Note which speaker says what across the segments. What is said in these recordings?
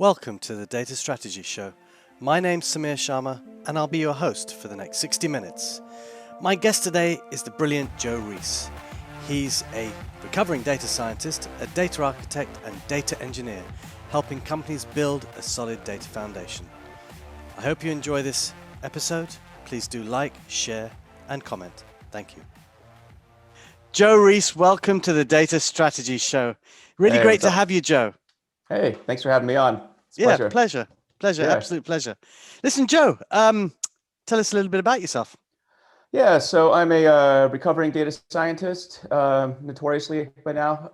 Speaker 1: Welcome to the Data Strategy Show. My name's Samir Sharma, and I'll be your host for the next 60 minutes. My guest today is the brilliant Joe Reis. He's a recovering data scientist, a data architect, and data engineer, helping companies build a solid data foundation. I hope you enjoy this episode. Please do like, share, and comment. Thank you. Joe Reis, welcome to the Data Strategy Show. Really great to have you, Joe.
Speaker 2: Hey, thanks for having me on. It's a
Speaker 1: pleasure. Absolute pleasure. Listen, Joe, tell us a little bit about yourself.
Speaker 2: Yeah, so I'm a recovering data scientist, notoriously by now.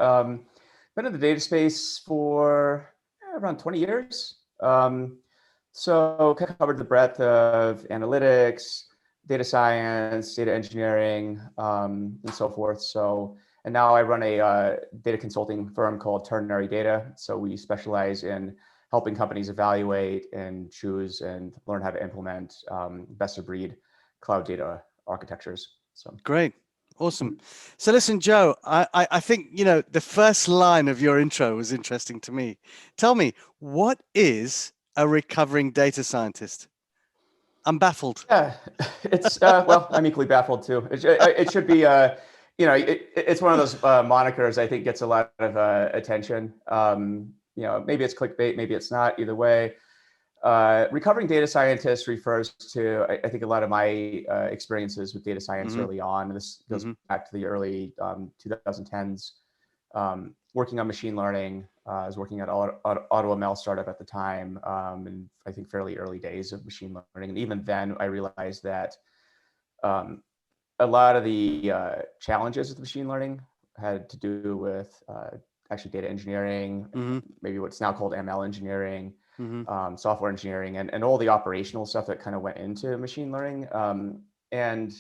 Speaker 2: Been in the data space for around 20 years. So kind of covered the breadth of analytics, data science, data engineering, and so forth. And now I run a data consulting firm called Ternary Data. So we specialize in helping companies evaluate and choose and learn how to implement best of breed cloud data architectures. So
Speaker 1: great. Awesome. So listen, Joe, I think, the first line of your intro was interesting to me. Tell me, what is a recovering data scientist? I'm baffled.
Speaker 2: Yeah, it's, well, I'm equally baffled too. It should be, it's one of those monikers I think gets a lot of attention. Maybe it's clickbait, maybe it's not, either way. Recovering data scientist refers to, I think, a lot of my experiences with data science early on. And this goes back to the early 2010s, working on machine learning. I was working at AutoML startup at the time, and I think fairly early days of machine learning. And even then, I realized that a lot of the challenges with machine learning had to do with actually data engineering, maybe what's now called ML engineering, software engineering, and all the operational stuff that kind of went into machine learning. And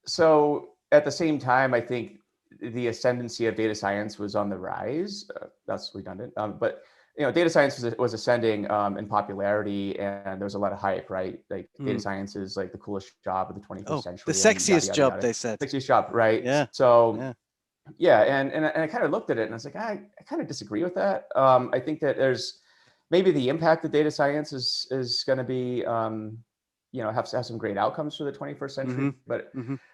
Speaker 2: so at the same time, I think the ascendancy of data science was on the rise. That's redundant, but data science was ascending in popularity, and there was a lot of hype, right? Like data science is like the coolest job of the 21st century.
Speaker 1: The sexiest job, they said.
Speaker 2: Sexiest job, right?
Speaker 1: Yeah.
Speaker 2: So yeah, and I kind of looked at it and I was like, I kind of disagree with that. I think that there's maybe the impact of data science is going to be, have some great outcomes for the 21st century. But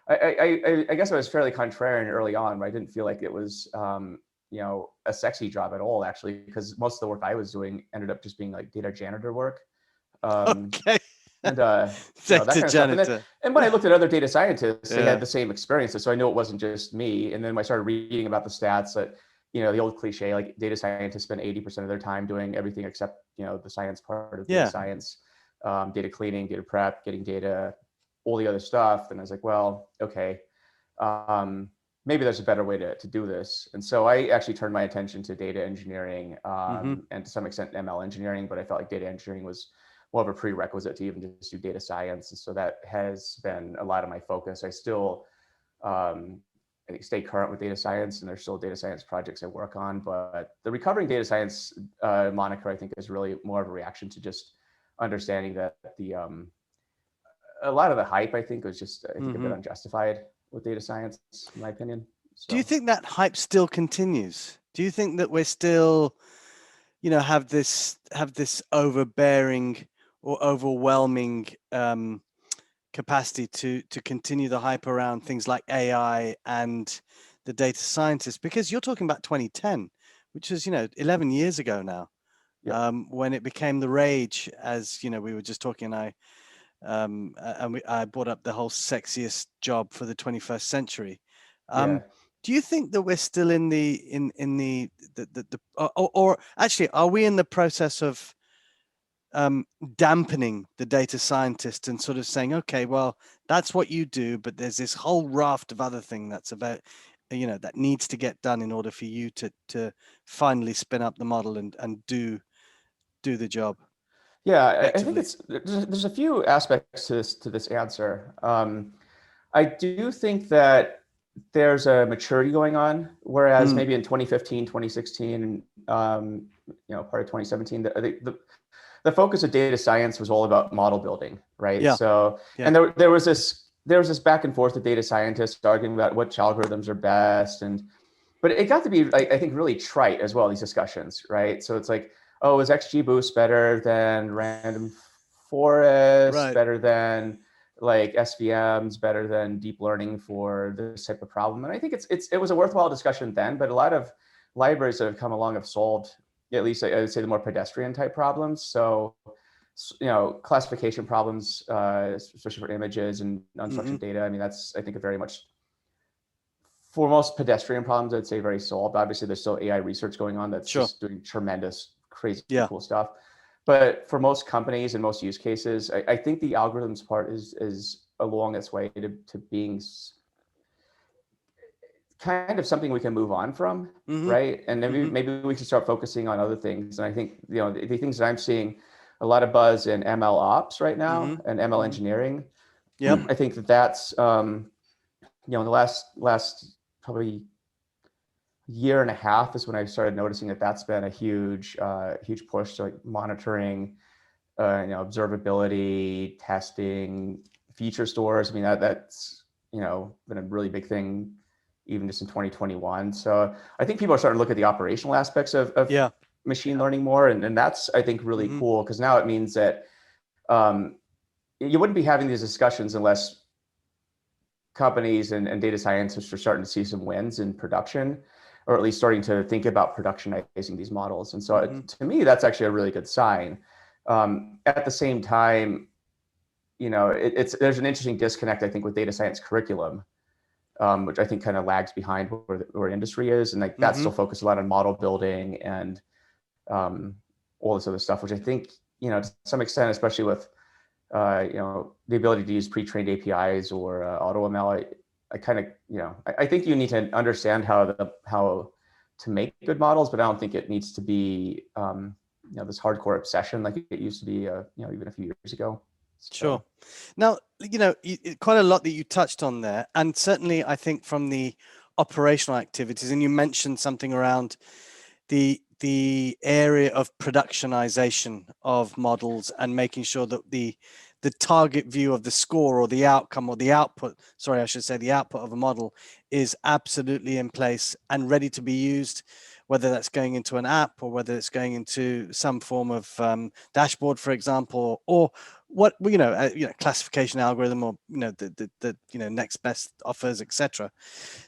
Speaker 2: I guess I was fairly contrarian early on, where I didn't feel like it was, a sexy job at all, actually, because most of the work I was doing ended up just being like data janitor work.
Speaker 1: Okay.
Speaker 2: And that kind of stuff. And when I looked at other data scientists, they had the same experiences. So I knew it wasn't just me. And then when I started reading about the stats that, the old cliche, like data scientists spend 80% of their time doing everything except, the science part of data science, data cleaning, data prep, getting data, all the other stuff. Then I was like, well, okay, maybe there's a better way to do this. And so I actually turned my attention to data engineering and to some extent ML engineering, but I felt like data engineering was more of a prerequisite to even just do data science. And so that has been a lot of my focus. I still, I think, stay current with data science, and there's still data science projects I work on, but the recovering data science moniker, I think, is really more of a reaction to just understanding that a lot of the hype, I think, was just, I think, a bit unjustified with data science, in my opinion. So.
Speaker 1: Do you think that hype still continues? Do you think that we're still, have this overbearing or overwhelming capacity to continue the hype around things like AI and the data scientists? Because you're talking about 2010, which is 11 years ago now, when it became the rage, as we were just talking. I brought up the whole sexiest job for the 21st century. Do you think that we're still in the or actually, are we in the process of dampening the data scientist and sort of saying, okay, well, that's what you do, but there's this whole raft of other thing that's about, that needs to get done in order for you to finally spin up the model and do the job?
Speaker 2: Yeah, I think there's a few aspects to this answer. I do think that there's a maturity going on, whereas maybe in 2015, 2016, part of 2017, the focus of data science was all about model building, right? And there was this back and forth with data scientists arguing about which algorithms are best, but it got to be, I think, really trite as well, these discussions, right? So it's like, oh, is XGBoost better than random forest,
Speaker 1: Right.
Speaker 2: better than like SVMs, better than deep learning for this type of problem? And I think it was a worthwhile discussion then, but a lot of libraries that have come along have solved, at least I would say, the more pedestrian type problems. So, classification problems, especially for images and unstructured data. I mean, that's, I think, a very much, for most pedestrian problems, I'd say very solved. Obviously, there's still AI research going on that's just doing tremendous, crazy cool stuff. But for most companies and most use cases, I think the algorithms part is along its way to being kind of something we can move on from, right? And maybe we can start focusing on other things. And I think, the things that I'm seeing a lot of buzz in ML ops right now and ML engineering.
Speaker 1: Yep.
Speaker 2: I think that's in the last probably year and a half is when I started noticing that that's been a huge push to like monitoring, observability, testing, feature stores. I mean, that's been a really big thing even just in 2021. So I think people are starting to look at the operational aspects of machine learning more, and that's, I think, really cool, because now it means that you wouldn't be having these discussions unless companies and data scientists are starting to see some wins in production, or at least starting to think about productionizing these models. And so to me, that's actually a really good sign. At the same time, there's an interesting disconnect, I think, with data science curriculum, which I think kind of lags behind where industry is. And like that's still focused a lot on model building and all this other stuff, which I think, to some extent, especially with the ability to use pre-trained APIs or AutoML, I kind of, I think you need to understand how to make good models, but I don't think it needs to be, this hardcore obsession like it used to be, even a few years ago. So.
Speaker 1: Sure. Now, quite a lot that you touched on there, and certainly I think from the operational activities, and you mentioned something around the area of productionization of models and making sure that the target view of the score or the outcome or the output, sorry, I should say the output of a model is absolutely in place and ready to be used, whether that's going into an app or whether it's going into some form of dashboard, for example, or what classification algorithm, or the next best offers, etc.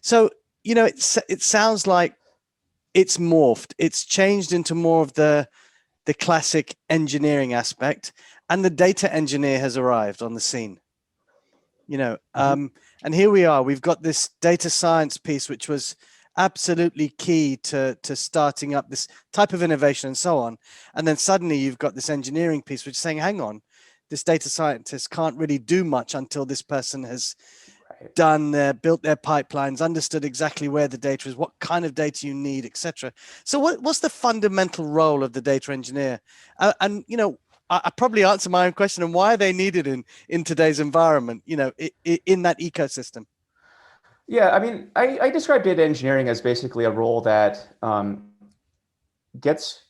Speaker 1: So it sounds like it's morphed, it's changed into more of the classic engineering aspect, and the data engineer has arrived on the scene. And here we are, we've got this data science piece, which was absolutely key to starting up this type of innovation and so on. And then suddenly you've got this engineering piece, which is saying, hang on, this data scientist can't really do much until this person has built their pipelines, understood exactly where the data is, what kind of data you need, etc. So what's the fundamental role of the data engineer? I probably answer my own question, and why are they needed in today's environment, in that ecosystem?
Speaker 2: Yeah, I mean, I describe data engineering as basically a role that gets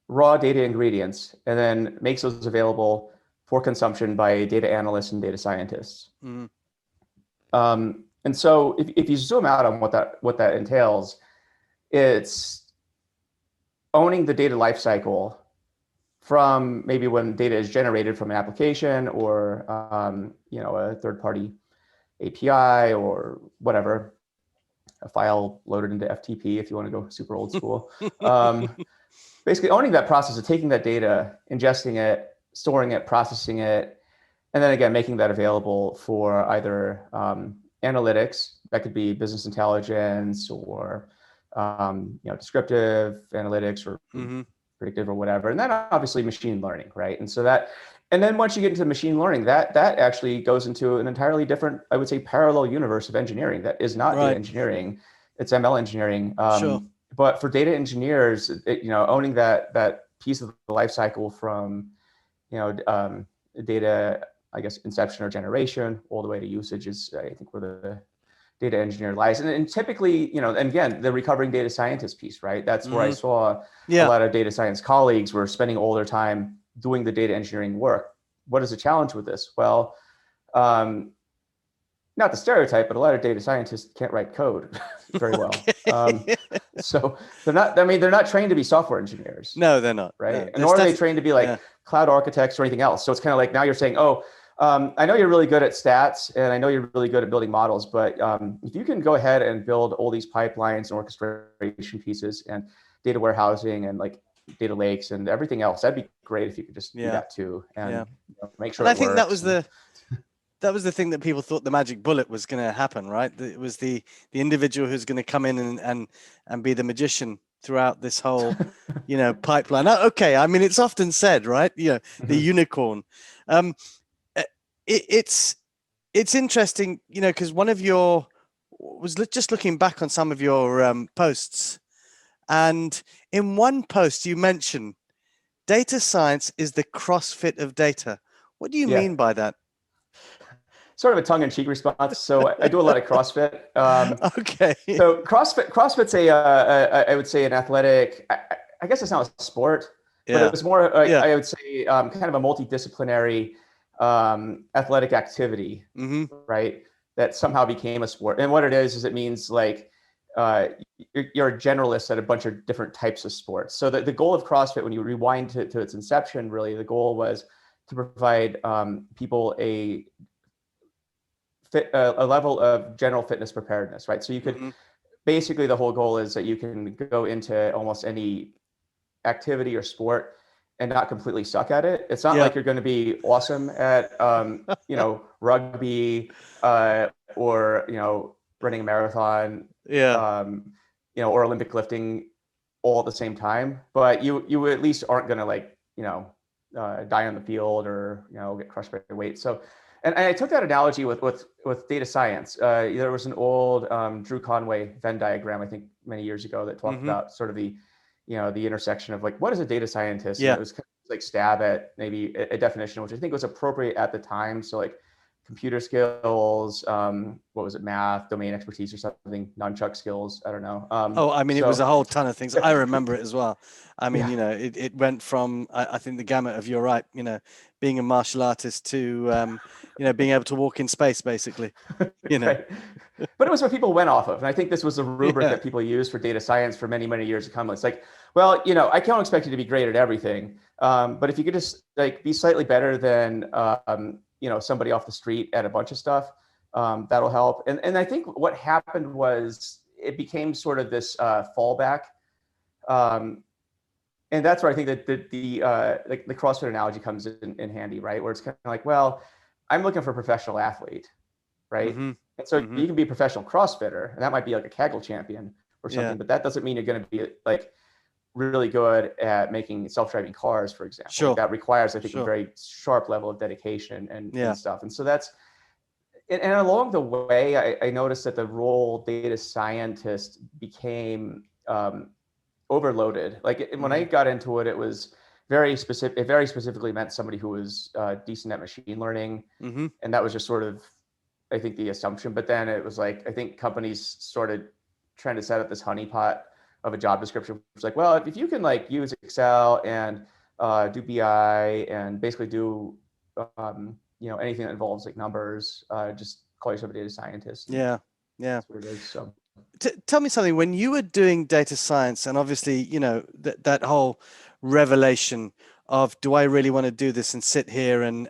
Speaker 2: raw data ingredients and then makes those available for consumption by data analysts and data scientists. And so if you zoom out on what that entails, it's owning the data lifecycle from maybe when data is generated from an application or a third-party API or whatever, a file loaded into FTP if you want to go super old school. Basically owning that process of taking that data, ingesting it, storing it, processing it, and then again, making that available for either analytics, that could be business intelligence or descriptive analytics or predictive or whatever. And then obviously machine learning, right? And then once you get into machine learning, that actually goes into an entirely different, I would say, parallel universe of engineering that is not data engineering, it's ML engineering.
Speaker 1: Sure.
Speaker 2: But for data engineers, owning that piece of the life cycle from data, I guess, inception or generation all the way to usage is, I think, where the data engineer lies. And typically, and again, the recovering data scientist piece, right? That's where I saw a lot of data science colleagues were spending all their time doing the data engineering work. What is the challenge with this? Well, not the stereotype, but a lot of data scientists can't write code very well. So they're not trained to be software engineers.
Speaker 1: No, they're not.
Speaker 2: Right.
Speaker 1: No.
Speaker 2: And nor are they trained to be like cloud architects or anything else. So it's kind of like now you're saying, oh, I know you're really good at stats and I know you're really good at building models, but if you can go ahead and build all these pipelines and orchestration pieces and data warehousing and like data lakes and everything else, that'd be great if you could just do that too and make sure.
Speaker 1: And I think that was the thing that people thought the magic bullet was going to happen, right? It was the individual who's going to come in and be the magician throughout this whole, pipeline. Okay, I mean, it's often said, right? The unicorn. It's interesting, because one of your just looking back on some of your posts, and in one post you mentioned data science is the CrossFit of data. What do you mean by that?
Speaker 2: Sort of a tongue-in-cheek response. So I do a lot of CrossFit.
Speaker 1: Okay.
Speaker 2: So CrossFit's I would say an athletic. I guess it's not a sport, but it was more. I would say kind of a multidisciplinary athletic activity, right? That somehow became a sport. And what it is it means like you're a generalist at a bunch of different types of sports. So the goal of CrossFit, when you rewind to its inception, really the goal was to provide people a level of general fitness preparedness, right? So you could basically, the whole goal is that you can go into almost any activity or sport and not completely suck at it. It's not like you're going to be awesome at rugby or running a marathon or Olympic lifting all at the same time, but you at least aren't going to die on the field or get crushed by your weight. So and I took that analogy with data science. There was an old Drew Conway Venn diagram, I think many years ago, that talked about sort of the intersection of like, what is a data scientist? And it was kind of like stab at maybe a definition, which I think was appropriate at the time. So like computer skills, math, domain expertise or something, nunchuck skills. I don't know.
Speaker 1: It was a whole ton of things. I remember it as well. I mean, it went from, I think the gamut of, you're right, being a martial artist to, being able to walk in space, basically,
Speaker 2: Right. But it was what people went off of. And I think this was the rubric that people used for data science for many, many years to come. It's like, well, I can't expect you to be great at everything. But if you could just like be slightly better than, somebody off the street at a bunch of stuff, that'll help. And I think what happened was it became sort of this fallback. And that's where I think that the CrossFit analogy comes in handy, right? Where it's kind of like, well, I'm looking for a professional athlete, right? And so you can be a professional CrossFitter, and that might be like a Kaggle champion or something, but that doesn't mean you're going to be like really good at making self-driving cars, for example.
Speaker 1: Sure.
Speaker 2: That requires, I think, a very sharp level of dedication and stuff. And so that's, and along the way, I noticed that the role data scientist became overloaded. Like when I got into it, it was very specific. It very specifically meant somebody who was decent at machine learning. And that was just sort of, I think, the assumption. But then it was like, I think companies started trying to set up this honeypot of a job description. It's like, well, if you can like use Excel and do BI and basically do, anything that involves like numbers, just call yourself a data scientist.
Speaker 1: Yeah.
Speaker 2: That's what it is. So
Speaker 1: tell me something, when you were doing data science and obviously, that whole revelation of, do I really want to do this and sit here and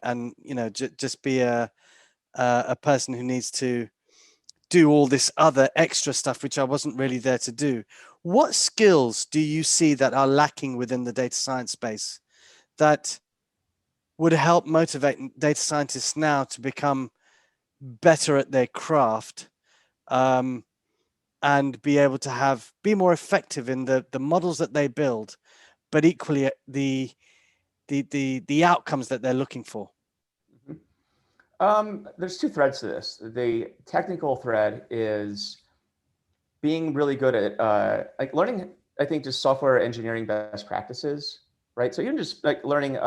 Speaker 1: just be a person who needs to do all this other extra stuff, which I wasn't really there to do. What skills do you see that are lacking within the data science space that would help motivate data scientists now to become better at their craft, and be able to be more effective in the models that they build, but equally the outcomes that they're looking for?
Speaker 2: There's two threads to this. The technical thread is being really good at like learning, I think, just software engineering best practices, right? So even just like learning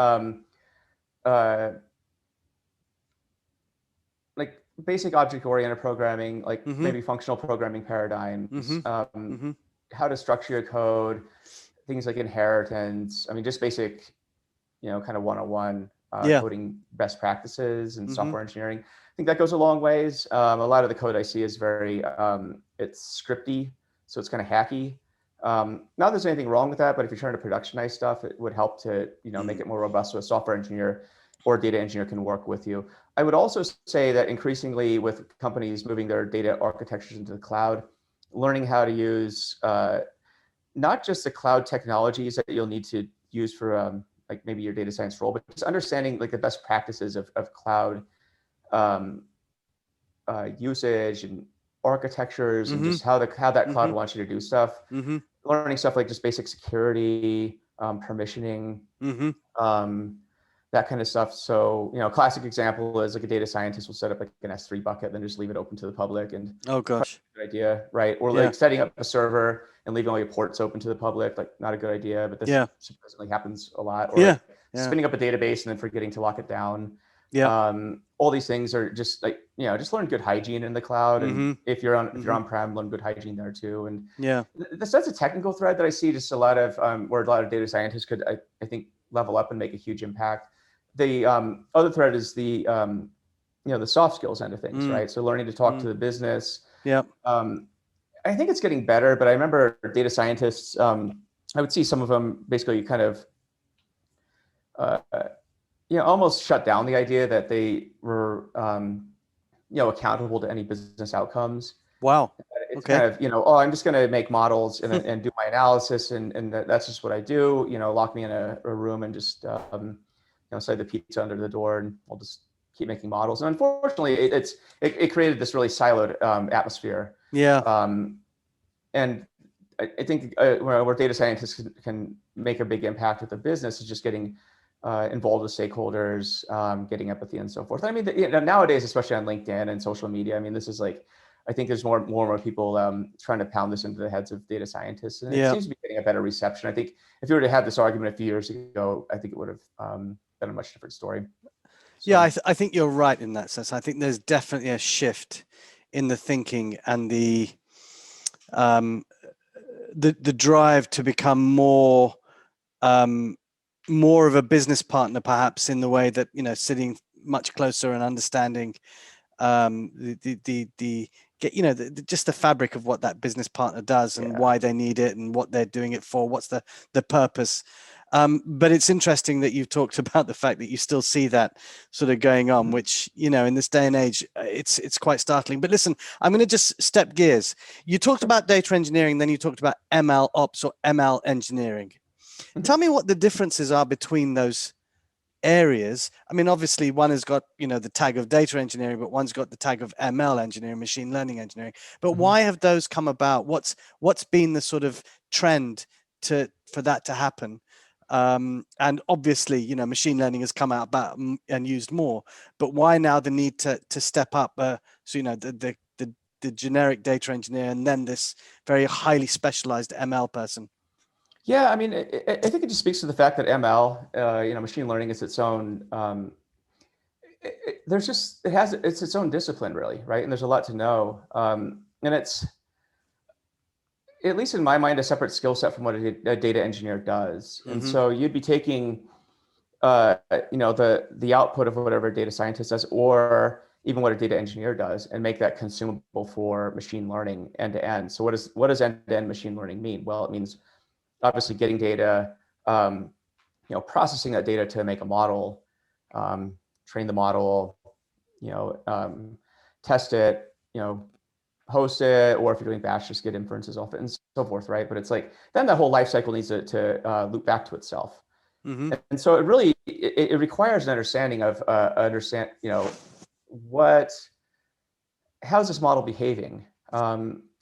Speaker 2: like basic object-oriented programming, like maybe functional programming paradigms, how to structure your code, things like inheritance. I mean, just basic, kind of one-on-one coding best practices and software engineering. I think that goes a long ways. A lot of the code I see is very, it's scripty, so it's kind of hacky. Not that there's anything wrong with that, but if you're trying to productionize stuff, it would help to, make it more robust so a software engineer or data engineer can work with you. I would also say that increasingly with companies moving their data architectures into the cloud, learning how to use not just the cloud technologies that you'll need to use for like maybe your data science role, but just understanding like the best practices of cloud um, usage and architectures and just how that cloud wants you to do stuff. Learning stuff like just basic security, permissioning, that kind of stuff. So, classic example is like a data scientist will set up like an S3 bucket, then just leave it open to the public, and
Speaker 1: Oh gosh,
Speaker 2: good idea, right? Or
Speaker 1: yeah,
Speaker 2: like setting up a server and leaving all your ports open to the public, like not a good idea, but this
Speaker 1: yeah,
Speaker 2: surprisingly happens a lot. Or
Speaker 1: yeah,
Speaker 2: like
Speaker 1: yeah,
Speaker 2: spinning up a database and then forgetting to lock it down.
Speaker 1: yeah.
Speaker 2: All these things are just like, just learn good hygiene in the cloud. And if you're on-prem, learn good hygiene there too. And
Speaker 1: Yeah.
Speaker 2: that's a technical thread that I see just a lot of where a lot of data scientists could, I think, level up and make a huge impact. The other thread is the soft skills end of things, right? So learning to talk to the business.
Speaker 1: Yeah.
Speaker 2: I think it's getting better, but I remember data scientists, I would see some of them basically kind of, almost shut down the idea that they were, accountable to any business outcomes.
Speaker 1: Wow.
Speaker 2: It's
Speaker 1: Okay.
Speaker 2: kind of, oh, I'm just going to make models and do my analysis, and that's just what I do. Lock me in a room and just, slide the pizza under the door, and I'll just keep making models. And unfortunately, it created this really siloed atmosphere.
Speaker 1: Yeah.
Speaker 2: And I think where data scientists can make a big impact with the business is just getting involved with stakeholders, getting empathy and so forth. I mean, nowadays, especially on LinkedIn and social media, I mean, this is like, I think there's more and more people trying to pound this into the heads of data scientists, and it seems to be getting a better reception. I think if you were to have this argument a few years ago, I think it would have been a much different story. So.
Speaker 1: Yeah, I think you're right in that sense. I think there's definitely a shift in the thinking and the drive to become more of a business partner, perhaps, in the way that, sitting much closer and understanding just the fabric of what that business partner does and why they need it and what they're doing it for, what's the purpose. But it's interesting that you've talked about the fact that you still see that sort of going on, which, in this day and age, it's quite startling. But listen, I'm going to just step gears. You talked about data engineering, then you talked about ML ops or ML engineering. Tell me what the differences are between those areas. I mean, obviously one has got, the tag of data engineering, but one's got the tag of ML engineering, machine learning engineering. But why have those come about? What's been the sort of trend for that to happen? And obviously, machine learning has come out about and used more, but why now the need to step up? So, the generic data engineer and then this very highly specialized ML person.
Speaker 2: Yeah, I mean, I think it just speaks to the fact that ML, machine learning is its own. It's its own discipline, really, right? And there's a lot to know, and it's, at least in my mind, a separate skill set from what a data engineer does. And so you'd be taking, the output of whatever a data scientist does, or even what a data engineer does, and make that consumable for machine learning end to end. So what does end to end machine learning mean? Well, it means obviously getting data, processing that data to make a model, train the model, test it, host it, or if you're doing batch, just get inferences off it and so forth, right? But it's like, then the whole life cycle needs to loop back to itself. And so it really, it requires an understanding of, how's this model behaving?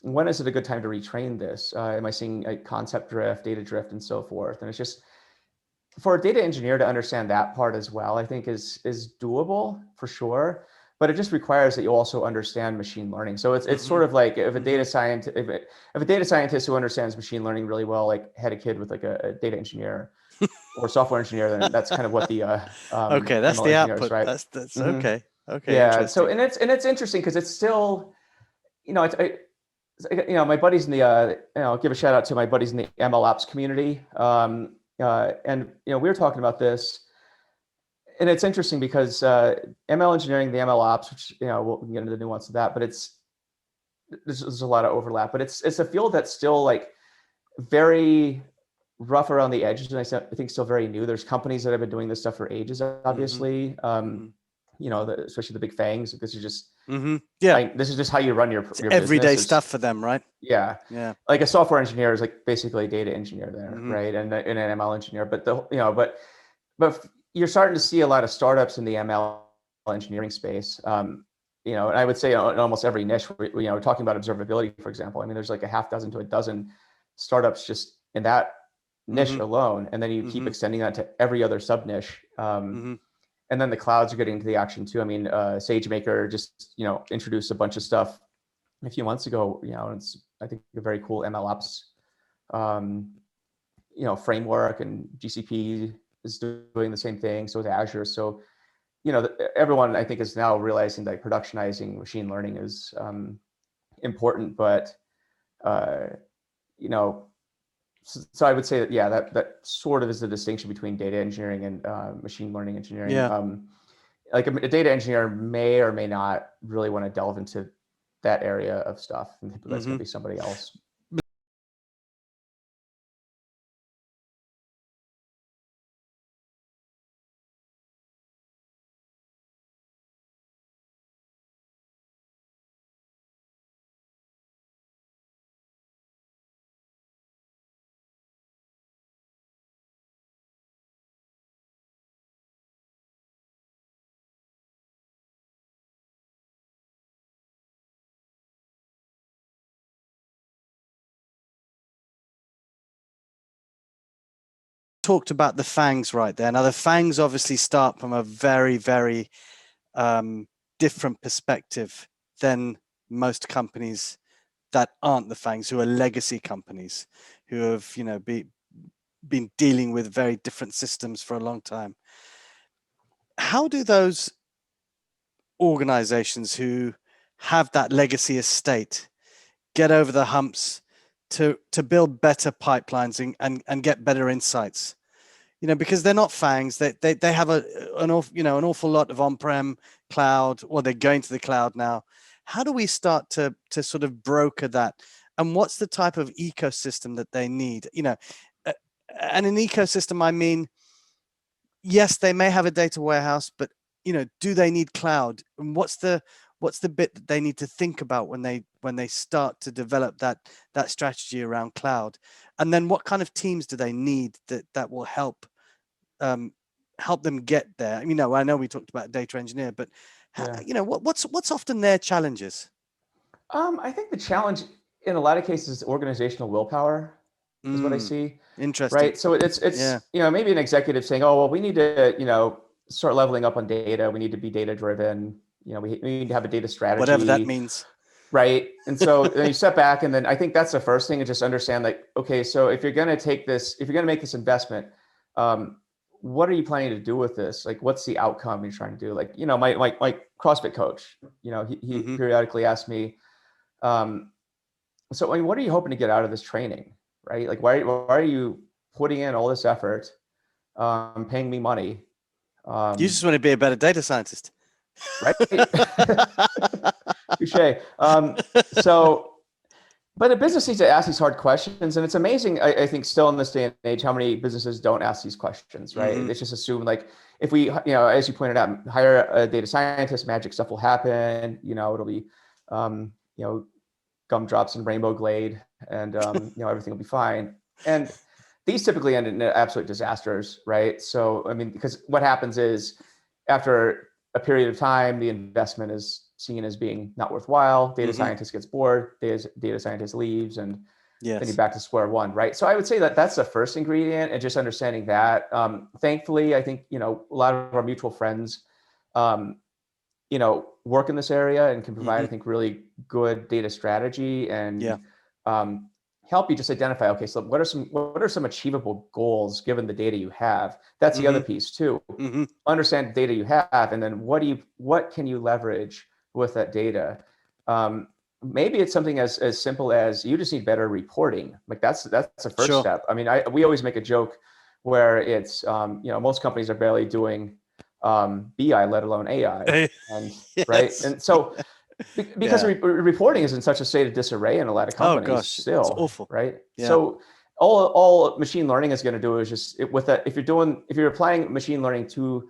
Speaker 2: When is it a good time to retrain this? Am I seeing a concept drift, data drift, and so forth? And it's just, for a data engineer to understand that part as well, I think is doable for sure. But it just requires that you also understand machine learning. So it's sort of like if a data scientist who understands machine learning really well, like had a kid with like a data engineer or software engineer, then that's kind of what the
Speaker 1: okay, that's
Speaker 2: ML
Speaker 1: the output,
Speaker 2: right?
Speaker 1: That's okay.
Speaker 2: Yeah. So and it's interesting because it's still, my buddies in the, give a shout out to my buddies in the ML ops community. And, we were talking about this, and it's interesting because ML engineering, the ML ops, which, we'll get into the nuance of that, but there's a lot of overlap, but it's a field that's still like very rough around the edges, and I think still very new. There's companies that have been doing this stuff for ages, obviously. Especially the big fangs. This is just this is just how you run your
Speaker 1: everyday
Speaker 2: business.
Speaker 1: stuff for them, right?
Speaker 2: Yeah. Like a software engineer is like basically a data engineer there, right? And an ML engineer. But but you're starting to see a lot of startups in the ML engineering space. And I would say in almost every niche, we're talking about observability, for example. I mean, there's like a half dozen to a dozen startups just in that niche alone, and then you keep extending that to every other sub niche. And then the clouds are getting into the action too. I mean, SageMaker just introduced a bunch of stuff a few months ago. It's, I think, a very cool MLOps framework, and GCP is doing the same thing. So is Azure. So everyone, I think, is now realizing that productionizing machine learning is important. But so I would say that that sort of is the distinction between data engineering and machine learning engineering. Like a data engineer may or may not really want to delve into that area of stuff, and that's going to be somebody else.
Speaker 1: Talked about the fangs right there. Now the fangs obviously start from a very, very different perspective than most companies that aren't the fangs, who are legacy companies, who have been dealing with very different systems for a long time. How do those organizations who have that legacy estate get over the humps to build better pipelines and get better insights? Because they're not fangs. They have an awful lot of on-prem cloud, or they're going to the cloud now. How do we start to sort of broker that? And what's the type of ecosystem that they need? And an ecosystem, I mean, yes, they may have a data warehouse, but do they need cloud? And what's the bit that they need to think about when they start to develop that strategy around cloud? And then what kind of teams do they need that will help them get there? I know we talked about data engineer, but what's often their challenges?
Speaker 2: I think the challenge in a lot of cases is organizational willpower is what I see.
Speaker 1: Interesting.
Speaker 2: Right. So it's maybe an executive saying, oh, well, we need to, start leveling up on data. We need to be data driven. We need to have a data strategy.
Speaker 1: Whatever that means.
Speaker 2: Right. And so then you step back, and then I think that's the first thing, is just understand, like, okay, so if you're going to make this investment, what are you planning to do with this? Like, what's the outcome you're trying to do? Like, my CrossFit coach, he periodically asks me, so I mean, what are you hoping to get out of this training? Right? Like, why are you putting in all this effort, paying me money?
Speaker 1: You just want to be a better data scientist.
Speaker 2: Right. Touché. But a business needs to ask these hard questions, and it's amazing, I think, still in this day and age, how many businesses don't ask these questions, right? They just assume, like, if we, as you pointed out, hire a data scientist, magic stuff will happen. It'll be, gumdrops and rainbow glade, and everything will be fine. And these typically end in absolute disasters, right? So, I mean, because what happens is, after a period of time, the investment is seen as being not worthwhile. Data scientist gets bored, data scientist leaves, and then you're back to square one, right? So I would say that that's the first ingredient, and just understanding that. Thankfully, I think, a lot of our mutual friends, work in this area and can provide, I think, really good data strategy, and help you just identify, okay, so what are some achievable goals given the data you have? That's the other piece too. Understand the data you have, and then what can you leverage with that data? Maybe it's something as simple as, you just need better reporting. Like, that's the first step. I mean, we always make a joke where it's most companies are barely doing BI, let alone AI, and right. And so because reporting is in such a state of disarray in a lot of companies, still,
Speaker 1: it's awful,
Speaker 2: right? So all machine learning is going to do is just if you're applying machine learning to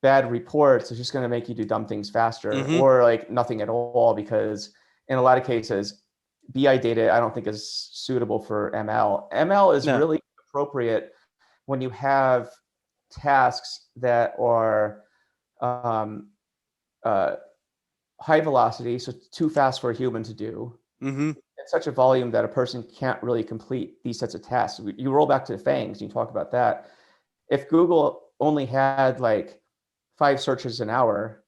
Speaker 2: bad reports, it's just going to make you do dumb things faster or like nothing at all, because in a lot of cases, BI data I don't think is suitable for ML. ML is really appropriate when you have tasks that are high velocity, so too fast for a human to do, at such a volume that a person can't really complete these sets of tasks. You roll back to FANGs, you talk about that. If Google only had like 5 searches an hour,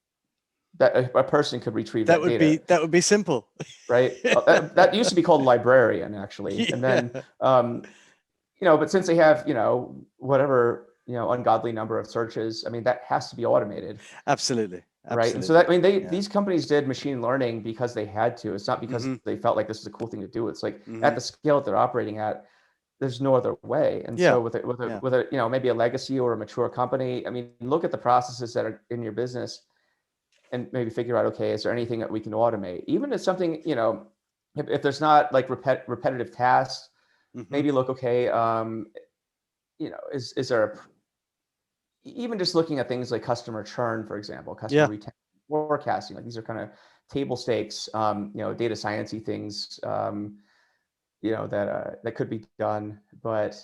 Speaker 2: that a person could retrieve that data.
Speaker 1: That would be simple,
Speaker 2: right? That used to be called librarian, actually. And then, but since they have, whatever, ungodly number of searches, I mean, that has to be automated.
Speaker 1: Absolutely.
Speaker 2: Right. And so that, I mean, these companies did machine learning because they had to. It's not because they felt like this is a cool thing to do. It's like at the scale that they're operating at, there's no other way. And so with a maybe a legacy or a mature company, I mean, look at the processes that are in your business and maybe figure out, okay, is there anything that we can automate? Even if something, if there's not like repetitive tasks, maybe look, okay, is there even just looking at things like customer churn, for example, customer retention, forecasting, like these are kind of table stakes, data sciencey things, that could be done. But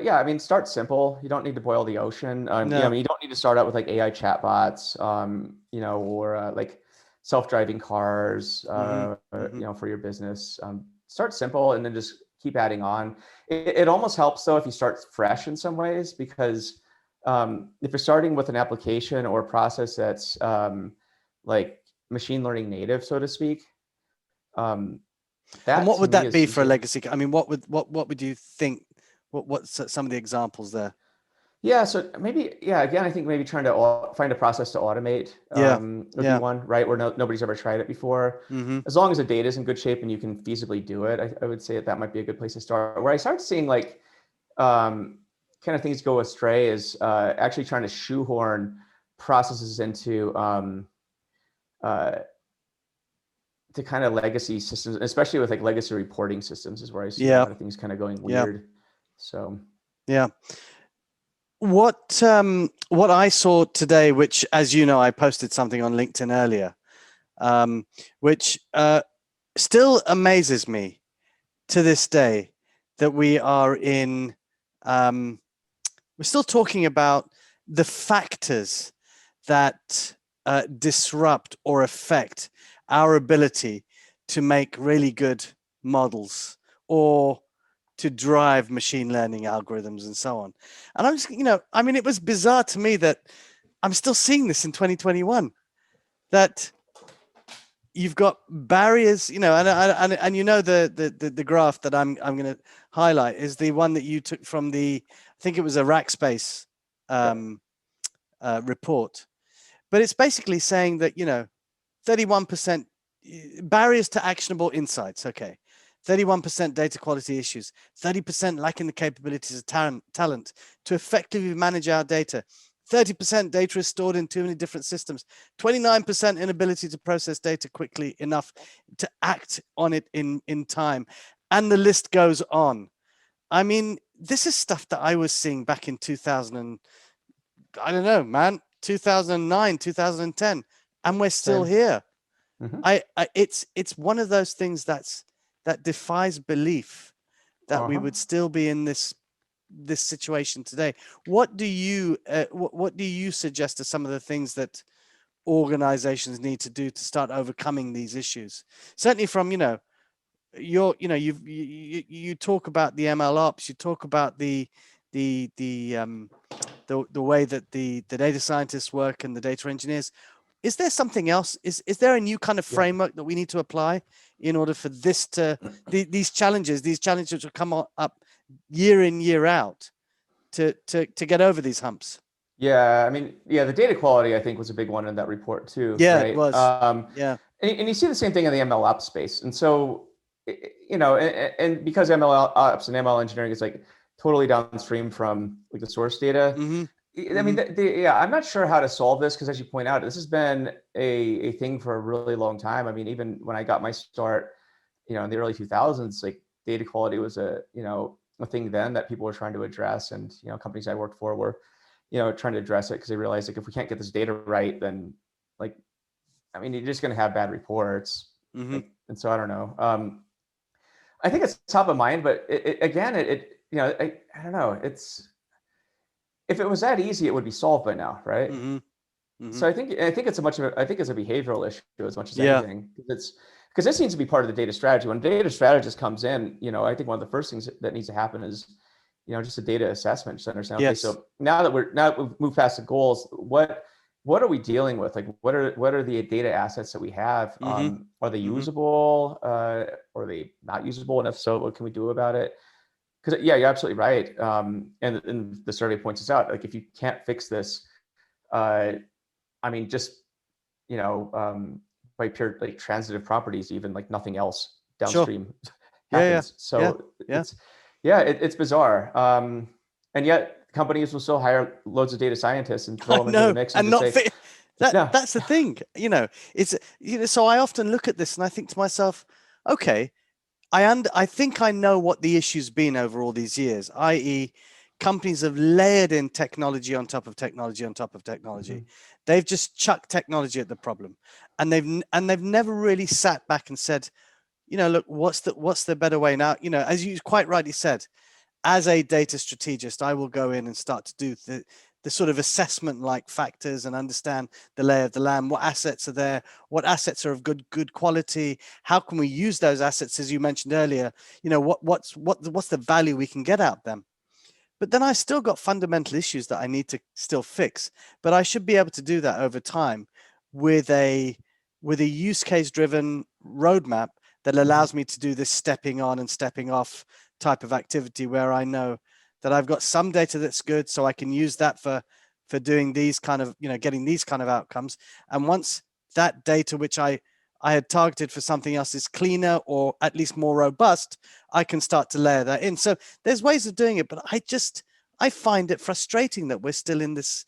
Speaker 2: yeah, I mean, start simple. You don't need to boil the ocean. I mean, you don't need to start out with like AI chatbots, or like self-driving cars, for your business. Start simple and then just keep adding on. It almost helps though if you start fresh in some ways, because if you're starting with an application or a process that's like machine learning native, so to speak,
Speaker 1: and what would that be for a legacy? I mean, what would you think? What's some of the examples there?
Speaker 2: Yeah, so maybe, again, I think maybe trying to find a process to automate would be one, right? Where nobody's ever tried it before. As long as the data is in good shape and you can feasibly do it, I would say that might be a good place to start. Where I start seeing like kind of things go astray is actually trying to shoehorn processes into to kind of legacy systems, especially with like legacy reporting systems, is where I see a lot of things kind of going weird. So
Speaker 1: what I saw today, which, as you know, I posted something on LinkedIn earlier, which still amazes me to this day, that we are in we're still talking about the factors that disrupt or affect our ability to make really good models or to drive machine learning algorithms and so on. And I'm just, I mean, it was bizarre to me that I'm still seeing this in 2021, that you've got barriers, and the graph that I'm going to highlight is the one that you took from I think it was a Rackspace report, but it's basically saying that 31% barriers to actionable insights. Okay. 31% data quality issues, 30% lacking the capabilities of talent to effectively manage our data. 30% data is stored in too many different systems. 29% inability to process data quickly enough to act on it in time. And the list goes on. I mean, this is stuff that I was seeing back in 2009, 2010, and we're still here. It's one of those things that defies belief that we would still be in this situation today. What do you suggest are some of the things that organizations need to do to start overcoming these issues? Certainly from you talk about the ML ops, you talk about the way that the data scientists work and the data engineers. Is there something else? Is there a new kind of framework that we need to apply in order for this to these challenges will come up year in, year out to get over these humps?
Speaker 2: Yeah, I mean, the data quality I think was a big one in that report too.
Speaker 1: Yeah,
Speaker 2: right?
Speaker 1: It was.
Speaker 2: And you see the same thing in the ML ops space. And so, and because ML ops and ML engineering is like totally downstream from like the source data. I mean, I'm not sure how to solve this, because as you point out, this has been a thing for a really long time. I mean, even when I got my start, in the early 2000s, like data quality was a thing then that people were trying to address, and companies I worked for were trying to address it because they realized, like, if we can't get this data right, then, like, I mean, you're just going to have bad reports. Like, and so I don't know. I think it's top of mind, but I don't know. If it was that easy, it would be solved by now, right? So I think it's I think it's a behavioral issue as much as anything. Because this needs to be part of the data strategy. When a data strategist comes in, I think one of the first things that needs to happen is, just a data assessment, just to understand. Okay, so now that we've moved past the goals, what are we dealing with? Like, what are the data assets that we have? Are they usable? Are they not usable? And if so, what can we do about it? Because you're absolutely right. And the survey points us out. Like, if you can't fix this, I mean, just by pure, like, transitive properties, even, like, nothing else downstream happens. So it's bizarre. And yet companies will still hire loads of data scientists and throw them into the mix
Speaker 1: and not
Speaker 2: say,
Speaker 1: that's the thing. It's so I often look at this and I think to myself, okay, I think I know what the issue's been over all these years, i.e., companies have layered in technology on top of technology on top of technology. They've just chucked technology at the problem, and they've never really sat back and said, look, what's the better way now? As you quite rightly said, as a data strategist, I will go in and start to do the sort of assessment like factors and understand the lay of the land, what assets are there, what assets are of good quality, how can we use those assets, as you mentioned earlier, what's the value we can get out of them. But then I still got fundamental issues that I need to still fix, but I should be able to do that over time with a use case driven roadmap that allows me to do this stepping on and stepping off type of activity, where I know that I've got some data that's good, so I can use that for doing these kind of, getting these kind of outcomes. And once that data, which I had targeted for something else, is cleaner or at least more robust, I can start to layer that in. So there's ways of doing it, but I find it frustrating that we're still in this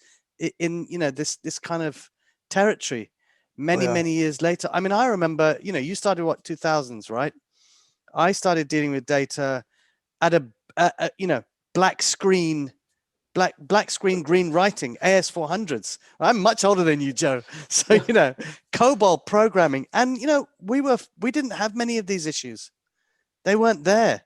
Speaker 1: kind of territory many years later. I mean, I remember, you started 2000s, right? I started dealing with data at a black screen green writing, AS400s. I'm much older than you, Joe. So, COBOL programming. And, we didn't have many of these issues. They weren't there.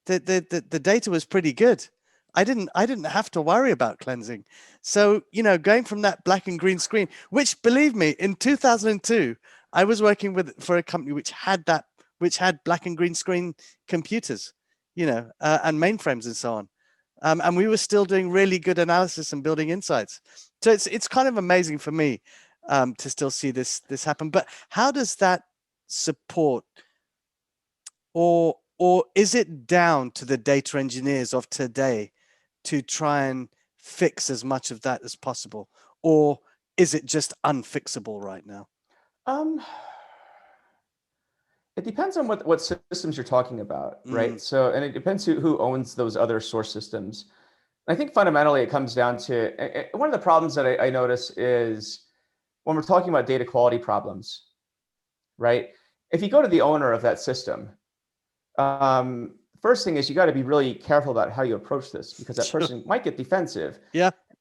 Speaker 1: The data was pretty good. I didn't have to worry about cleansing. So, going from that black and green screen, which, believe me, in 2002, I was working for a company which had black and green screen computers, and mainframes and so on. And we were still doing really good analysis and building insights. So it's kind of amazing for me to still see this happen. But how does that support, or is it down to the data engineers of today to try and fix as much of that as possible, or is it just unfixable right now?
Speaker 2: It depends on what systems you're talking about, right? So, and it depends who owns those other source systems. I think fundamentally it comes down to, one of the problems that I notice is when we're talking about data quality problems, right? If you go to the owner of that system, first thing is you got to be really careful about how you approach this, because that person might get defensive.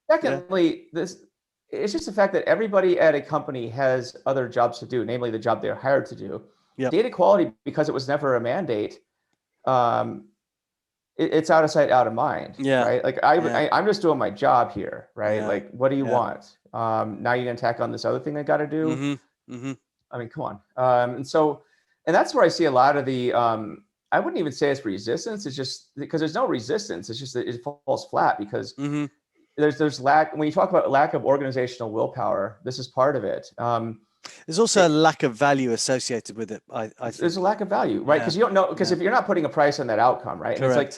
Speaker 2: Secondly, it's just the fact that everybody at a company has other jobs to do, namely the job they're hired to do. Data quality, because it was never a mandate, it's out of sight, out of mind. Right? Like I'm just doing my job here, right? Like, what do you want? Now you're gonna tack on this other thing I got to do. I mean, come on. And that's where I see a lot of the. I wouldn't even say it's resistance. It's just because there's no resistance. It's just that it falls flat because there's lack. When you talk about lack of organizational willpower, this is part of it.
Speaker 1: There's also a lack of value associated with it. I think
Speaker 2: there's a lack of value, right? Because you don't know, because if you're not putting a price on that outcome, right? And it's like,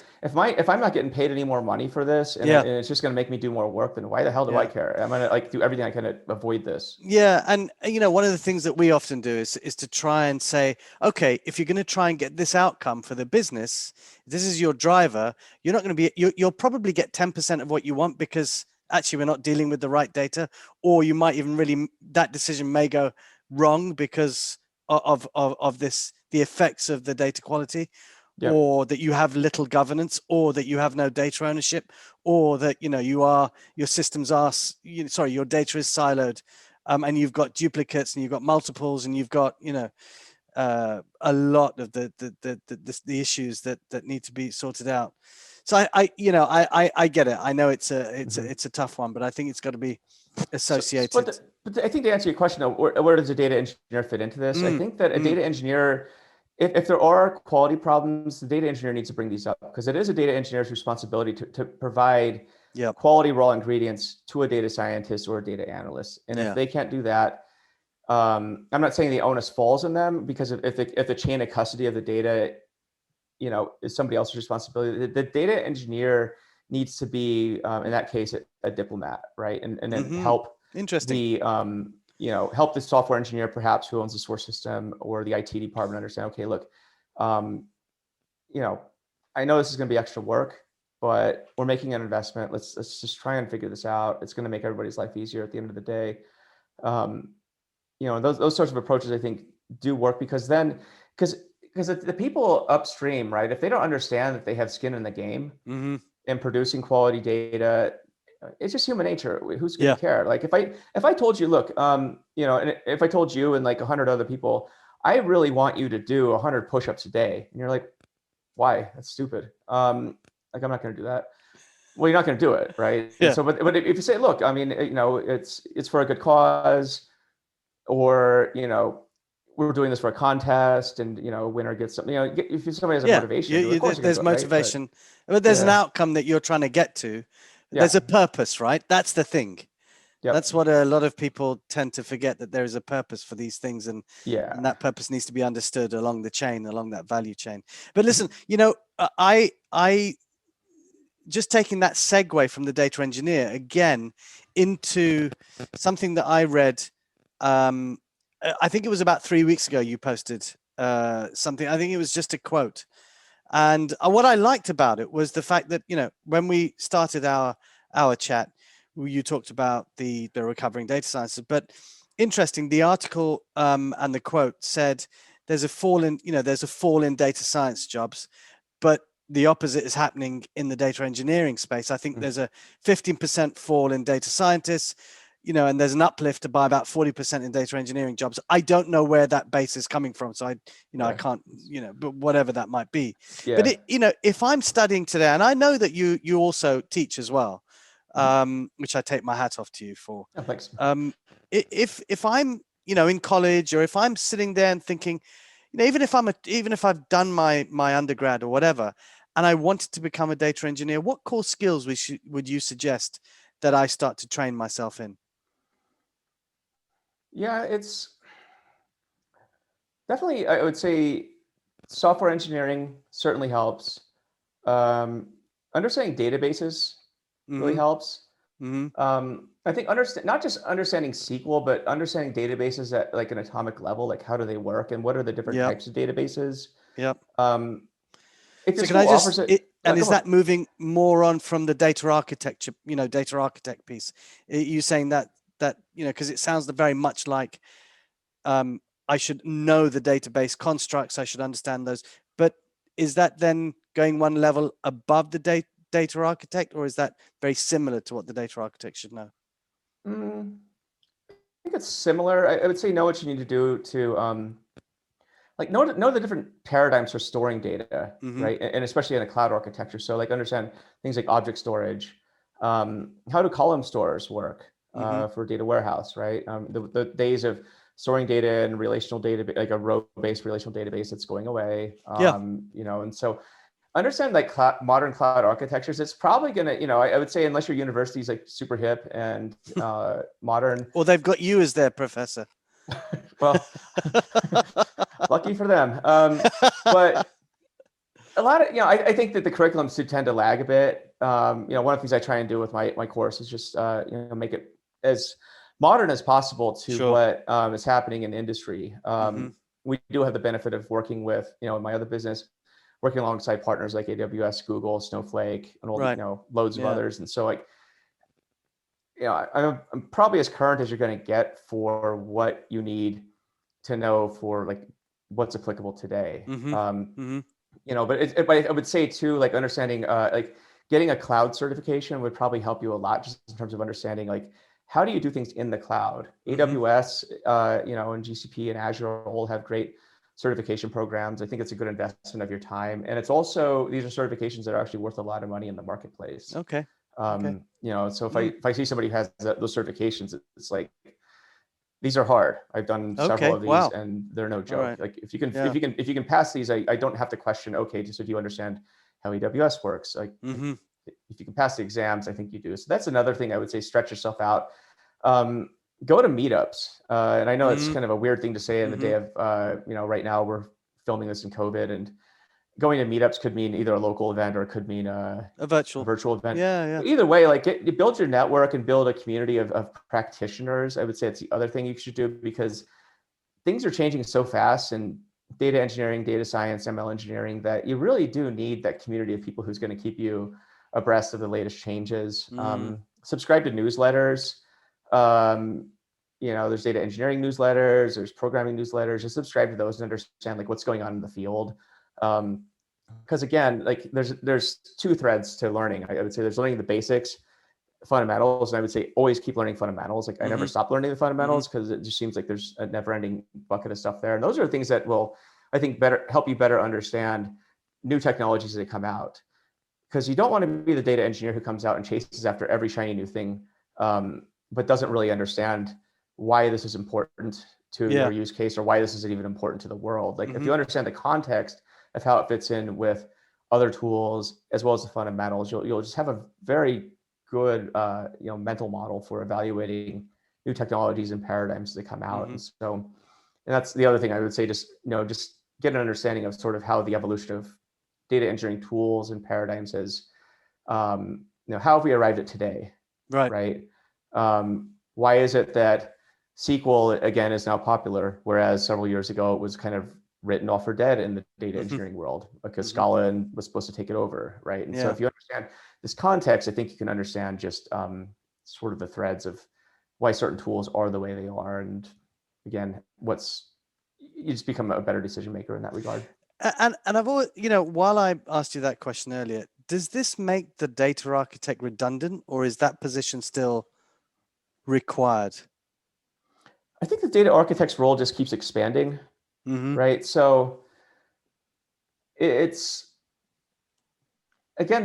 Speaker 2: if I'm not getting paid any more money for this, and it's just going to make me do more work, then why the hell do I care? I'm going to do everything I can to avoid this.
Speaker 1: Yeah, and one of the things that we often do is to try and say, okay, if you're going to try and get this outcome for the business, this is your driver. You're not going to be. You'll probably get 10% of what you want because actually we're not dealing with the right data, or you might even that decision may go wrong because of the effects of the data quality.
Speaker 2: Yep.
Speaker 1: or that you have little governance, or that you have no data ownership, or that your systems are your data is siloed, and you've got duplicates and you've got multiples and you've got a lot of the issues that need to be sorted out. So I get it. I know it's a tough one, but I think it's got to be associated.
Speaker 2: But I think to answer your question, though, where does a data engineer fit into this? I think that a data engineer, if there are quality problems, the data engineer needs to bring these up, because it is a data engineer's responsibility to provide quality raw ingredients to a data scientist or a data analyst. And if they can't do that, I'm not saying the onus falls on them, because if the chain of custody of the data, is somebody else's responsibility, the data engineer needs to be, in that case, a diplomat, right? And then help the help the software engineer, perhaps, who owns the source system, or the IT department, understand, okay, look, I know this is going to be extra work, but we're making an investment. Let's just try and figure this out. It's going to make everybody's life easier at the end of the day. Those sorts of approaches, I think, do work, because the people upstream, right, if they don't understand that they have skin in the game in producing quality data, it's just human nature. Who's going to care? Like if I told you, look, and if I told you and like 100 other people, I really want you to do 100 push-ups a day, and you're like, why? That's stupid. Like, I'm not going to do that. Well, you're not going to do it, right?
Speaker 1: Yeah.
Speaker 2: So, but if you say, look, I mean, it's for a good cause, or we're doing this for a contest, and winner gets something. If somebody has a motivation, of course
Speaker 1: there's motivation, right? But there's an outcome that you're trying to get to. There's a purpose, right? That's the thing. Yep. That's what a lot of people tend to forget, that there is a purpose for these things, and that purpose needs to be understood along the chain, along that value chain. But listen, I just taking that segue from the data engineer again into something that I read. I think it was about 3 weeks ago. You posted something. I think it was just a quote. And what I liked about it was the fact that, when we started our chat, you talked about the recovering data sciences. But interesting, the article and the quote said there's a fall in data science jobs, but the opposite is happening in the data engineering space. I think there's a 15% fall in data scientists, and there's an uplift by about 40% in data engineering jobs. I don't know where that base is coming from, so I can't, but whatever that might be. Yeah. But if I'm studying today, and I know that you also teach as well, which I take my hat off to you for.
Speaker 2: Oh, thanks.
Speaker 1: If I'm in college, or if I'm sitting there and thinking, even if I've done my undergrad or whatever, and I wanted to become a data engineer, what core skills would you suggest that I start to train myself in?
Speaker 2: Yeah, it's definitely, I would say, software engineering certainly helps. Understanding databases really helps. I think not just understanding SQL, but understanding databases at like an atomic level, like how do they work and what are the different types of databases.
Speaker 1: Yep.
Speaker 2: If your school offers it,
Speaker 1: and is that moving more on from the data architecture, data architect piece? Are you saying that because it sounds very much like I should know the database constructs, I should understand those, but is that then going one level above the data architect, or is that very similar to what the data architect should know?
Speaker 2: I think it's similar. I would say know what you need to do to like know the different paradigms for storing data, right? And especially in a cloud architecture. So like understand things like object storage. How do column stores work for data warehouse, right? The days of storing data in relational data, like a row-based relational database, that's going away. And so understand like modern cloud architectures. It's probably gonna, I would say, unless your university is like super hip and modern.
Speaker 1: Or they've got you as their professor.
Speaker 2: Well, lucky for them. But a lot of, I think that the curriculums do tend to lag a bit. One of the things I try and do with my course is just, make it as modern as possible to what is happening in the industry. We do have the benefit of working with, my other business, working alongside partners like AWS, Google, Snowflake, and all, loads of others. And so like, I'm probably as current as you're going to get for what you need to know for like what's applicable today. But I would say too, like understanding, like getting a cloud certification would probably help you a lot, just in terms of understanding, like, how do you do things in the cloud? AWS, and GCP and Azure all have great certification programs. I think it's a good investment of your time, and it's also, these are certifications that are actually worth a lot of money in the marketplace.
Speaker 1: Okay.
Speaker 2: So if I see somebody who has those certifications, it's like, these are hard. I've done several of these,
Speaker 1: wow.
Speaker 2: and they're no joke.
Speaker 1: Right.
Speaker 2: Like if you can pass these, I don't have to question, okay, so do you understand how AWS works? Like if you can pass the exams, I think you do. So that's another thing I would say, stretch yourself out. Go to meetups. And I know it's kind of a weird thing to say in the day of, right now we're filming this in COVID, and going to meetups could mean either a local event or it could mean a virtual event.
Speaker 1: Yeah.
Speaker 2: Either way, like you build your network and build a community of practitioners. I would say it's the other thing you should do, because things are changing so fast in data engineering, data science, ML engineering, that you really do need that community of people who's going to keep you abreast of the latest changes. Subscribe to newsletters. There's data engineering newsletters, there's programming newsletters. Just subscribe to those and understand like what's going on in the field. Because again, like there's two threads to learning. I would say there's learning the basics, fundamentals, and I would say always keep learning fundamentals. Like I never stop learning the fundamentals, because it just seems like there's a never-ending bucket of stuff there. And those are things that will, I think, help you better understand new technologies that come out. Because you don't want to be the data engineer who comes out and chases after every shiny new thing, but doesn't really understand why this is important to your use case, or why this isn't even important to the world. Like if you understand the context of how it fits in with other tools as well as the fundamentals, you'll just have a very good mental model for evaluating new technologies and paradigms that come out. And that's the other thing I would say, just get an understanding of sort of how the evolution of data engineering tools and paradigms has, how have we arrived at today? Right. Why is it that SQL again is now popular, whereas several years ago it was kind of written off for dead in the data engineering world, because Scala was supposed to take it over, right? And so if you understand this context, I think you can understand just sort of the threads of why certain tools are the way they are, and again, you just become a better decision maker in that regard.
Speaker 1: And I've always, while I asked you that question earlier, does this make the data architect redundant, or is that position still required?
Speaker 2: I think the data architect's role just keeps expanding, right? So it's, again,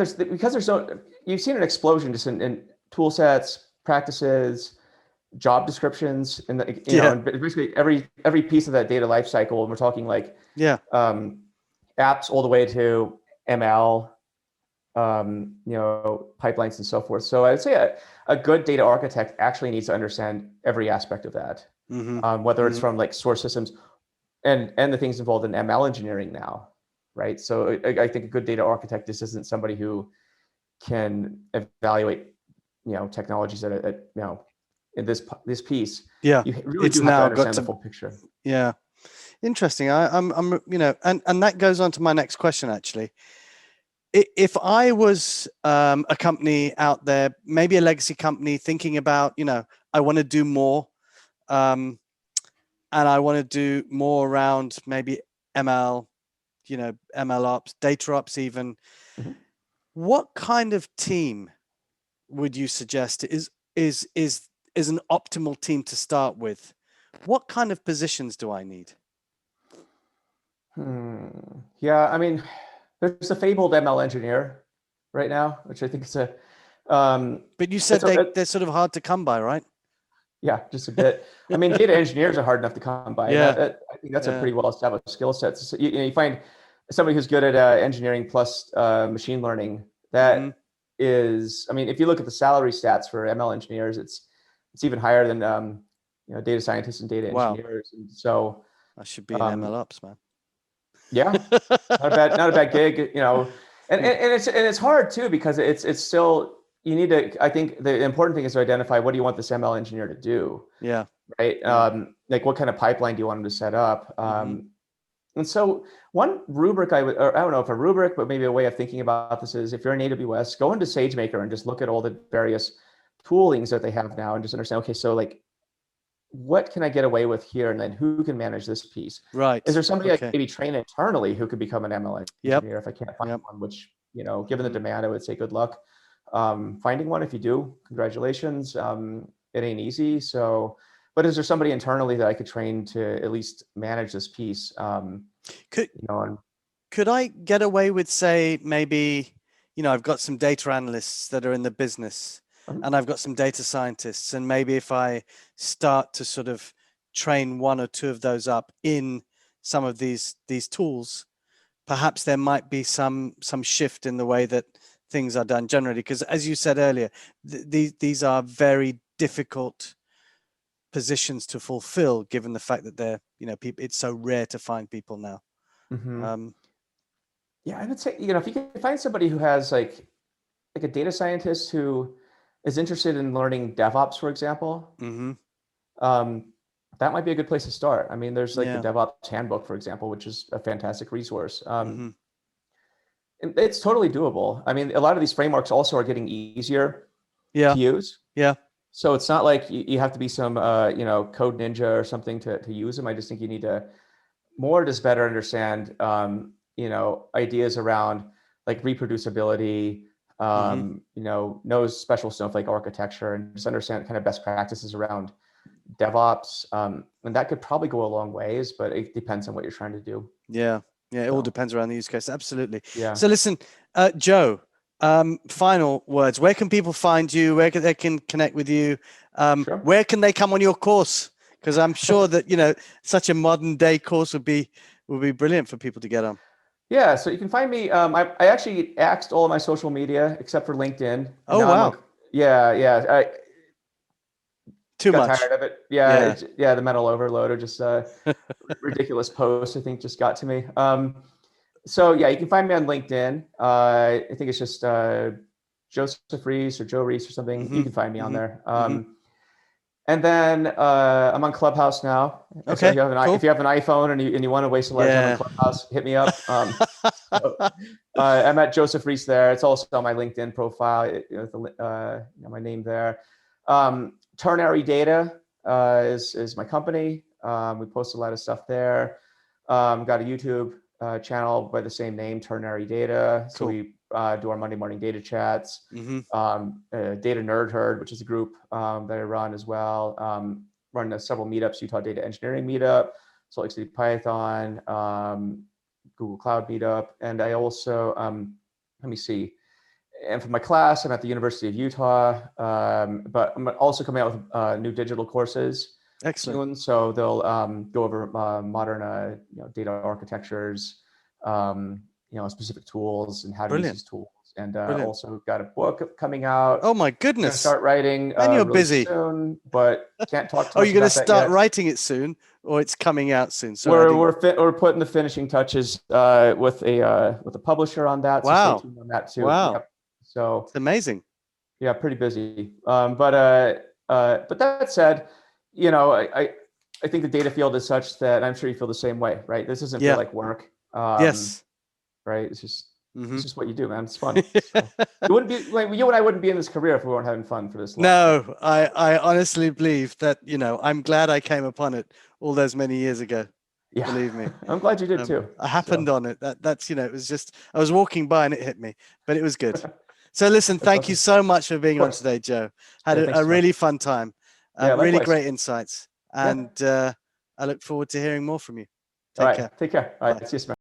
Speaker 2: you've seen an explosion just in tool sets, practices, job descriptions, and and basically every piece of that data lifecycle. And we're talking like apps all the way to ML, pipelines and so forth. So I'd say a good data architect actually needs to understand every aspect of that, whether it's from like source systems and the things involved in ML engineering now, right? So I think a good data architect just isn't somebody who can evaluate, technologies at in this piece.
Speaker 1: Yeah,
Speaker 2: you really do have to understand the full picture.
Speaker 1: Yeah, interesting. I'm and that goes on to my next question actually. If I was a company out there, maybe a legacy company, thinking about, I want to do more, and I want to do more around maybe ML, ML ops, data ops even. What kind of team would you suggest is an optimal team to start with? What kind of positions do I need?
Speaker 2: Yeah, I mean, there's a fabled ML engineer right now, which I think is a.
Speaker 1: But you said they're sort of hard to come by, right?
Speaker 2: Yeah, just a bit. I mean, data engineers are hard enough to come by. I think that's a pretty well-established skill set. So you find somebody who's good at engineering plus machine learning. That is, I mean, if you look at the salary stats for ML engineers, it's even higher than data scientists and data engineers. And so
Speaker 1: I should be in ML ops, man.
Speaker 2: Yeah, not a bad gig, and it's hard too, because it's still, you need to, I think the important thing is to identify, what do you want this ML engineer to do?
Speaker 1: Yeah.
Speaker 2: Right. Like what kind of pipeline do you want them to set up? And so one rubric I don't know if a rubric, but maybe a way of thinking about this is, if you're in AWS, go into SageMaker and just look at all the various toolings that they have now and just understand, okay, so like, what can I get away with here? And then who can manage this piece?
Speaker 1: Right.
Speaker 2: Is there somebody I
Speaker 1: Okay.
Speaker 2: can maybe train internally who could become an ML
Speaker 1: Yep.
Speaker 2: engineer if I can't find
Speaker 1: Yep.
Speaker 2: one, which, you know, given the demand, I would say good luck finding one. If you do, congratulations. It ain't easy. So, but is there somebody internally that I could train to at least manage this piece?
Speaker 1: Could,
Speaker 2: you know,
Speaker 1: could I get away with, say, maybe, you know, I've got some data analysts that are in the business and I've got some data scientists, and maybe if I start to sort of train one or two of those up in some of these tools, perhaps there might be some shift in the way that things are done generally, because as you said earlier, these are very difficult positions to fulfill, given the fact that they're, you know, people, it's so rare to find people now.
Speaker 2: Yeah, I would say, you know, if you can find somebody who has like a data scientist who is interested in learning DevOps, for example, that might be a good place to start. I mean, there's like the DevOps handbook, for example, which is a fantastic resource. It's totally doable. I mean, a lot of these frameworks also are getting easier to use.
Speaker 1: Yeah.
Speaker 2: So it's not like you have to be some, you know, code ninja or something to use them. I just think you need to more just better understand, you know, ideas around like reproducibility, you know special Snowflake architecture, and just understand kind of best practices around DevOps. And that could probably go a long ways, but it depends on what you're trying to do.
Speaker 1: Yeah. It all depends around the use case. Absolutely.
Speaker 2: Yeah.
Speaker 1: So listen, Joe, final words. Where can people find you? Where they can connect with you?
Speaker 2: Sure.
Speaker 1: Where can they come on your course? Because I'm sure that, you know, such a modern day course would be brilliant for people to get on.
Speaker 2: Yeah, so you can find me. I actually axed all of my social media except for LinkedIn.
Speaker 1: Oh, wow.
Speaker 2: Yeah. I
Speaker 1: Too
Speaker 2: got
Speaker 1: much.
Speaker 2: tired of it. Yeah, the mental overload or just ridiculous posts, I think, just got to me. So yeah, you can find me on LinkedIn. I think it's just Joseph Reis or Joe Reis or something. You can find me on there. And then I'm on Clubhouse now.
Speaker 1: Okay,
Speaker 2: so if you have an iPhone and you want to waste a lot of time on Clubhouse, hit me up. I'm at Joseph Reis there. It's also on my LinkedIn profile. You know, my name there. Ternary Data is my company. We post a lot of stuff there. Got a YouTube channel by the same name, Ternary Data. So we do our Monday morning data chats. Data Nerd Herd, which is a group that I run as well. Run several meetups: Utah Data Engineering Meetup, Salt Lake City Python, Google Cloud Meetup, and I also let me see. And for my class, I'm at the University of Utah, but I'm also coming out with new digital courses.
Speaker 1: Excellent.
Speaker 2: Soon, so they'll go over modern you know, data architectures, you know, specific tools and how to use these tools. And also got a book coming out.
Speaker 1: Oh my goodness!
Speaker 2: I'm gonna start writing.
Speaker 1: And you're
Speaker 2: really
Speaker 1: busy
Speaker 2: soon, but can't talk too
Speaker 1: Oh,
Speaker 2: much
Speaker 1: you're going
Speaker 2: about
Speaker 1: to
Speaker 2: that
Speaker 1: start
Speaker 2: yet.
Speaker 1: writing it soon, or it's coming out soon? So
Speaker 2: we're putting the finishing touches with a publisher on that. So stay tuned on that too.
Speaker 1: Wow.
Speaker 2: Yep. So
Speaker 1: it's amazing.
Speaker 2: Yeah, pretty busy. But that said, you know, I think the data field is such that I'm sure you feel the same way, right? This doesn't feel like work.
Speaker 1: Yes.
Speaker 2: Right. It's just it's just what you do, man. It's fun. So, it wouldn't be like you and I wouldn't be in this career if we weren't having fun for this long.
Speaker 1: No, I honestly believe that, you know, I'm glad I came upon it all those many years ago.
Speaker 2: Yeah.
Speaker 1: Believe me.
Speaker 2: I'm glad you did too.
Speaker 1: I happened on it. That's, you know, it was just, I was walking by and it hit me, but it was good. So listen, thank you so much for being on today, Joe. Had a really fun time. Really great insights. And I look forward to hearing more from you. Take care.
Speaker 2: Take care. All right. See you soon.